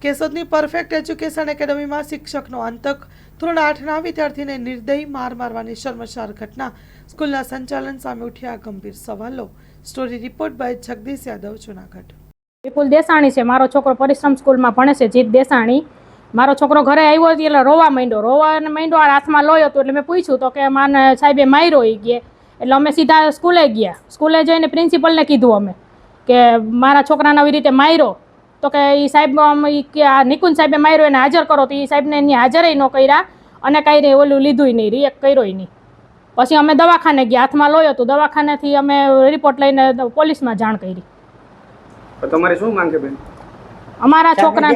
કેશોદની perfect education એકેડમીમાં શિક્ષકનો આતંક. ધોરણ 8ના વિદ્યાર્થીને નિર્દયી માર મારવાની શર્મસાર ઘટના. સ્કૂલના સંચાલન સામે ઉઠ્યા ગંભીર સવાલો. Story report by Jagdish Yadav, Junagadh. Vipul Desani છે. મારો છોકરો પરિશ્રમ સ્કૂલમાં ભણે છે, જીત દેસાણી. મારો છોકરો ઘરે આવ્યો એટલે રોવા માંડ્યો. હાથમાં લોહી હતું એટલે મેં પૂછ્યું તો કે માને સાહેબે માર્યો એ ગયા. એટલે અમે સીધા સ્કૂલે ગયા. સ્કૂલે જઈને પ્રિન્સિપલને કીધું અમે કે મારા છોકરાને આવી રીતે માર્યો. તો કે એ સાહેબ આ નિકુંજ સાહેબે માર્યો એને હાજર કરો. તો એ સાહેબને એની હાજરે ન કર્યા અને કાંઈ ઓલું લીધું નહીં, રિએક્ટ કર્યો નહીં. પછી અમે દવાખાને ગયા. હાથમાં લોહી હતું. દવાખાનેથી અમે રિપોર્ટ લઈને પોલીસમાં જાણ કરી. તમારી શું માંગ છે બેન? અમારા છોકરા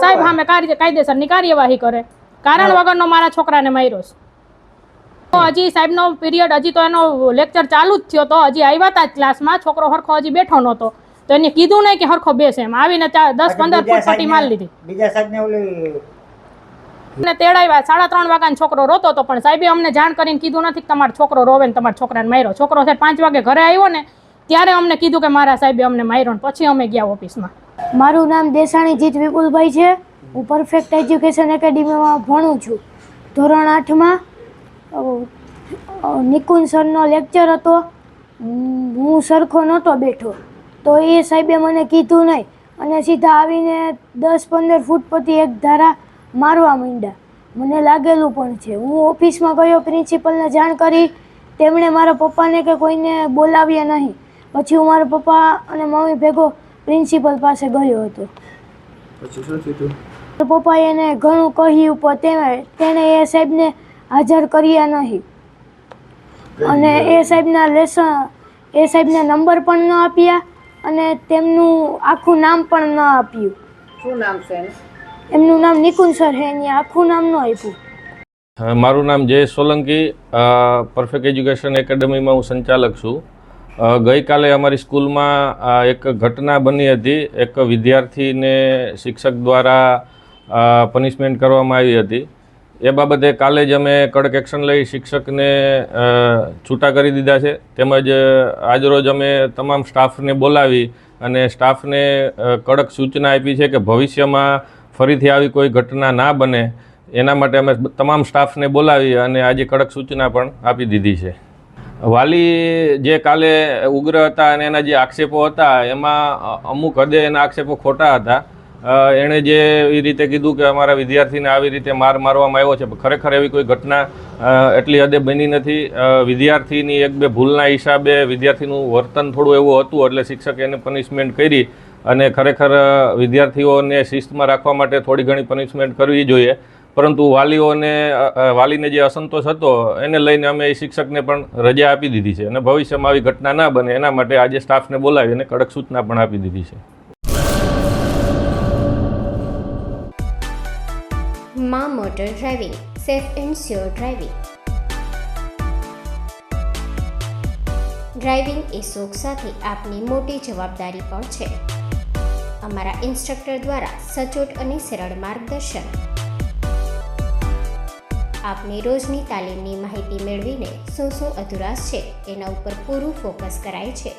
સાહેબ સામે કાયદેસરની કાર્યવાહી કરે. કારણ વગરનો મારા છોકરાને માર્યો છે. તો હજી સાહેબનો પીરિયડ, હજી તો એનો લેક્ચર ચાલુ જ થયો. તો હજી આવ્યા હતા ક્લાસમાં, છોકરો હરખો હજી બેઠો નહોતો. તો એને કીધું નહીં કે હરખો બેસે. એમ આવીને 10-15 ફૂટ પટ્ટી મારી લીધી. બીજા સાહેબને ઓલી ને તેડાવ્યા. 3:30 વાગ્યાનો છોકરો રોતો હતો, પણ સાહેબે અમને જાણ કરીને કીધું નથી કે તમારો છોકરો રોવે ને તમારા છોકરાને માર્યો. છોકરો સાહેબ 5 વાગે ઘરે આવ્યો ને ત્યારે અમને કીધું કે મારા સાહેબે અમને માર્યો. પછી અમે ગયા ઓફિસમાં. મારું નામ દેસાણી જીત વિપુલભાઈ છે. હું પરફેક્ટ એજ્યુકેશન એકેડમીમાં ભણું છું. ધોરણ 8માં નિકુંજ સરનો લેક્ચર હતો. હું સરખો નહોતો બેઠો તો એ સાહેબે મને કીધું નહીં અને સીધા આવીને 10-15 ફૂટ પરથી એક ધારા મારવા માંડ્યા. મને લાગેલું પણ છે. હું ઓફિસમાં ગયો, પ્રિન્સિપલને જાણ કરી. તેમણે મારા પપ્પાને કે કોઈને બોલાવ્યા નહીં. પછી હું મારા પપ્પા અને મમ્મી ભેગો પ્રિન્સિપલ પાસે ગયો હતો. પછી શું થયું? પપ્પાએ એને ઘણું કહ્યું પણ તેણે એ સાહેબને હાજર કર્યા નહીં અને એ સાહેબના નંબર પણ ન આપ્યા અને તેમનું આખું નામ પણ ન આપ્યું. શું નામ છે એનું? એમનું નામ નિકુંજ સર છે, એની આખું નામ ન આપ્યું. મારું નામ જય સોલંકી. પરફેક્ટ એજ્યુકેશન એકેડમીમાં હું સંચાલક છું. ગઈકાલે અમારી સ્કૂલમાં એક ઘટના બની હતી. એક વિદ્યાર્થીને શિક્ષક દ્વારા પનિશમેન્ટ કરવામાં આવી હતી. એ બાબતે કાલે જ અમે કડક એક્શન લઈ શિક્ષકને છૂટા કરી દીધા છે. તેમજ આજરોજ અમે તમામ સ્ટાફને બોલાવી અને સ્ટાફને કડક સૂચના આપી છે કે ભવિષ્યમાં ફરીથી આવી કોઈ ઘટના ના બને એના માટે અમે તમામ સ્ટાફને બોલાવી અને આજે કડક સૂચના પણ આપી દીધી છે. વાલી જે કાલે ઉગ્ર હતા અને એના જે આક્ષેપો હતા એમાં અમુક હદે એના આક્ષેપો ખોટા હતા. એણે જે એ રીતે કીધું કે અમારા વિદ્યાર્થીને આવી રીતે મારવામાં આવ્યો છે, ખરેખર એવી કોઈ ઘટના એટલી હદે બની નથી. વિદ્યાર્થીની 1-2 ભૂલના હિસાબે વિદ્યાર્થીનું વર્તન થોડું એવું હતું એટલે શિક્ષકે એને પનિશમેન્ટ કરી અને ખરેખર વિદ્યાર્થીઓને શિસ્તમાં રાખવા માટે થોડી ઘણી પનિશમેન્ટ કરવી જોઈએ. પરંતુ વાલીને જે અસંતોષ હતો એને લઈને અમે એ શિક્ષકને પણ રજા આપી દીધી છે અને ભવિષ્યમાં આવી ઘટના ના બને એના માટે આજે સ્ટાફને બોલાવી અને કડક સૂચના પણ આપી દીધી છે. માં motor driving, safe and sure driving. Driving એ શોખ સાથે આપની મોટી જવાબદારી પણ છે. અમારા ઇન્સ્ટ્રક્ટર દ્વારા સચોટ અને સરળ માર્ગદર્શન. આપની રોજની તાલીમની માહિતી મેળવીને શું અધુરાશ છે એના ઉપર પૂરું ફોકસ કરાય છે.